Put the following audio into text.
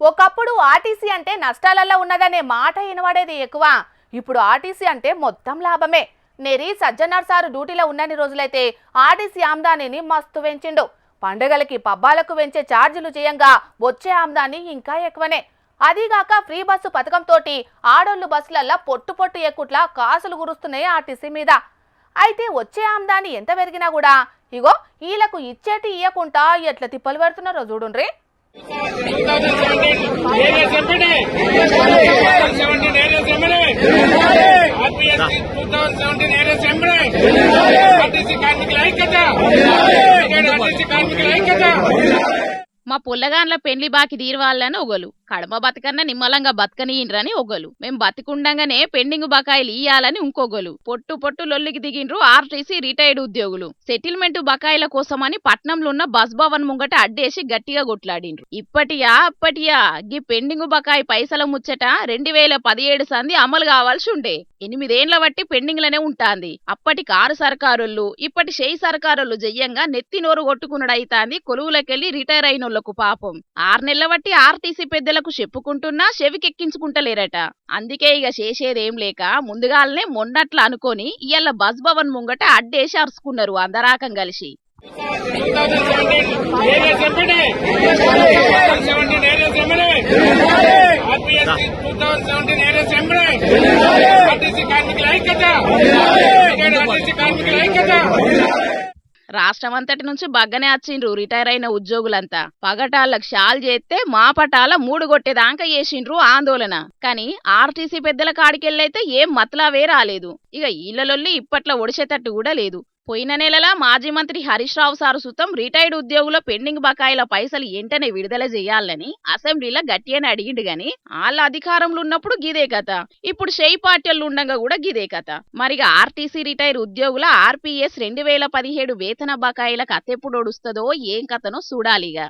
ఒకప్పుడు ఆర్టీసీ అంటే నష్టాలలో ఉన్నదనే మాట వినబడేది ఎక్కువ. ఇప్పుడు ఆర్టీసీ అంటే మొత్తం లాభమే. నెరి సజ్జనార్ సారు డ్యూటీలో ఉన్నన్ని రోజులైతే ఆర్టీసీ ఆమ్దానిని మస్తు పెంచిండు. పండుగలకి పబ్బాలకు పెంచే ఛార్జీలు చేయంగా వచ్చే ఆమ్దాని ఇంకా ఎక్కువనే. అదీగాక ఫ్రీ బస్సు పథకంతో ఆడోళ్ళు బస్సులల్లా పొట్టు పొట్టు ఎక్కుట్లా కాసులు గురుస్తున్నాయి ఆర్టీసీ మీద. అయితే వచ్చే ఆమ్దాని ఎంత పెరిగినా కూడా ఇగో వీళ్ళకు ఇచ్చేటి ఇయ్యకుండా ఎట్లా తిప్పలు పెడుతున్నారో చూడుండ్రి. మా పుల్లగాన్ల పెండ్లి బాకి తీరవాలని ఒగలు, కడమ బతకన్నా నిమ్మలంగా బతకనీయండ్రని ఒగలు, మేం బతికుండంగానే పెండింగ్ బకాయిలు ఇయ్యాలని ఇంకొగలు. పొట్టు పొట్టు లొల్లికి దిగిండ్రు ఆర్టీసీ రిటైర్డ్ ఉద్యోగులు. సెటిల్మెంట్ బకాయిల కోసమని పట్నంలో ఉన్న బస్ భవన్ ముంగట అడ్డేసి గట్టిగా కొట్లాడిండ్రు. అప్పటియా గీ పెండింగ్ బకాయి పైసల ముచ్చట 2017 సంది అమలు కావాల్సి ఉండే. 8 ఏళ్ల బట్టి పెండింగ్లనే ఉంటాంది. అప్పటి కారు సర్కారులు ఇప్పటి షెయి సర్కారులు జయ్యంగా నెత్తి నోరు కొట్టుకున్నడైతాంది కొలువులకెళ్లి రిటైర్ అయినోళ్లకు. పాపం 6 నెలల బట్టి ఆర్టీసీ పెద్దలకు చెప్పుకుంటున్నా చెవికెక్కించుకుంటలేరట. అందుకే ఇక చేసేదేం లేక ముందుగాలనే మొన్నట్లా అనుకొని ఇయ్యాల బస్ భవన్ ముంగట అడ్డేసి అరుచుకున్నారు అందరాకం కలిసి. రాష్ట్రమంతటి నుంచి బగ్గనే వచ్చిండ్రు రిటైర్ అయిన ఉద్యోగులంతా. పగటాలకు షాల్ చేస్తే మా పటాల 3 కొట్టేదాకా చేసిండ్రు ఆందోళన. కానీ ఆర్టీసీ పెద్దల కాడికెళ్ళైతే ఏం మతలావే రాలేదు. ఇక ఈళ్ళలొల్లి ఇప్పట్లో ఒడిసేటట్టు కూడా లేదు. పోయిన నెలలా మాజీ మంత్రి హరీష్ రావు సారు సుతం రిటైర్డ్ ఉద్యోగుల పెండింగ్ బకాయిల పైసలు ఎంటనే విడుదల చేయాలని అసెంబ్లీలో గట్టిగానే అడిగిండు గాని వాళ్ళ అధికారంలో ఉన్నప్పుడు గిదే కథ, ఇప్పుడు షెయి పార్టీలు ఉండగా కూడా గిదే కథ. మరిగా ఆర్టీసీ రిటైర్ ఉద్యోగుల ఆర్పీఎస్ 2017 వేతన బకాయిలకు అతెప్పుడు ఒడుస్తుందో ఏం కథనో చూడాలిగా.